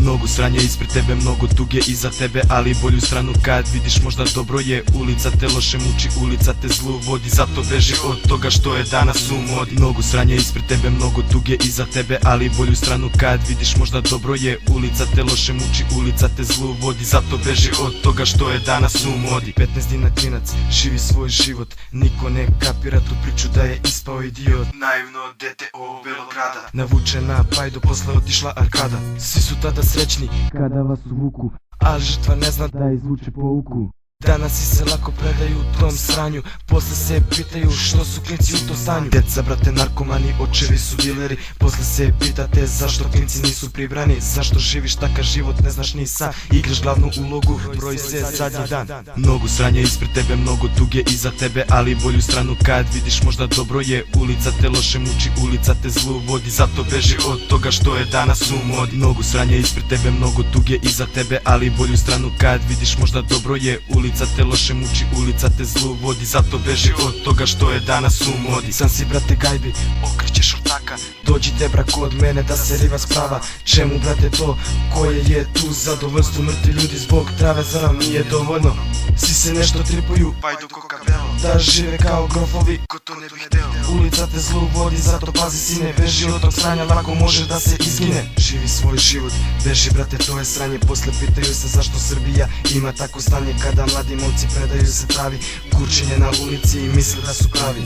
Mnogo sranja ispred tebe, mnogo tuge iza tebe, ali bolju stranu kad vidiš možda dobro je. Ulica te loše muči, ulica te zlu vodi, zato beži od toga što je danas u modi. Mnogo sranja ispred tebe, mnogo tuge iza tebe, ali bolju stranu kad vidiš možda dobro je. Ulica te loše muči, ulica te zlu vodi, zato beži od toga što je danas u modi. 15 dina klinac, živi svoj život, niko ne kapira tu priču da je ispao idiot. Naivno dete ovog Belograda, navučena pajdo, posle otišla arkada. Svi su tada srećni kada vas uvuku, ali žrtva ne zna da izvuče pouku. Danas i se lako predaju u tom sranju, posle se pitaju što su klinci u tom stanju. Deca brate narkomani, očevi su dileri, posle se pitate zašto klinci nisu pribrani. Zašto živiš takav život, ne znaš ni sam, igraš glavnu ulogu, broji se zadnji dan. Mnogo sranja ispred tebe, mnogo tuge iza tebe, ali bolju stranu kad vidiš možda dobro je. Ulica te loše muči, ulica te zlu vodi, zato beži od toga što je danas u modi. Mnogo sranja ispred tebe, mnogo tuge iza tebe, ali bolju stranu kad vidiš možda dobro je. Ulica te loše muči, ulica te zlu vodi, zato beži od toga što je danas u modi. Sam si brate gajbi, okrećeš ortaka, dođite brak od mene da se riva sprava. Čemu brate to, koje je tu zadovoljstvo, mrtvi ljudi zbog trave, zar vam nije dovoljno? Svi se nešto tripuju, pajdu kokabelo, da žive kao grofovi, ko to ne bih hteo. Ulica te zlu vodi, zato pazi sine, beži od tog sranja, lako može da se izgine. Živi svoj život, beži brate, to je sranje. Posle pitaju se zašto Srbija ima tako stanje, kada mladi momci predaju se pravi, kurčenje na ulici i misle da su pravi.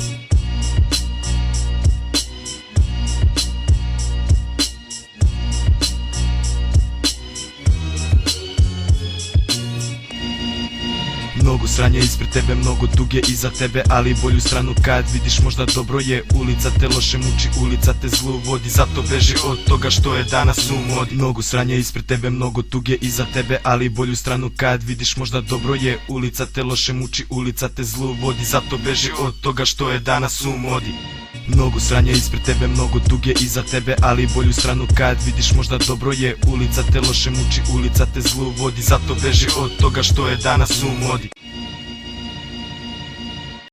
Mnogo sranja ispred tebe, mnogo tuge iza tebe, ali bolju stranu kad vidiš možda dobro je. Ulica te loše muči, ulica te zlu vodi, zato beži od toga što je danas u modi. Mnogo sranja ispred tebe, mnogo tuge iza tebe, ali bolju stranu kad vidiš možda dobro je. Ulica te loše muči, ulica te zlu vodi, zato beži od toga što je danas u modi. Mnogo sranja ispred tebe, mnogo tuge iza tebe, ali bolju stranu kad vidiš možda dobro je. Ulica te loše muči, ulica te zlu vodi, zato beži od toga što je danas u modi.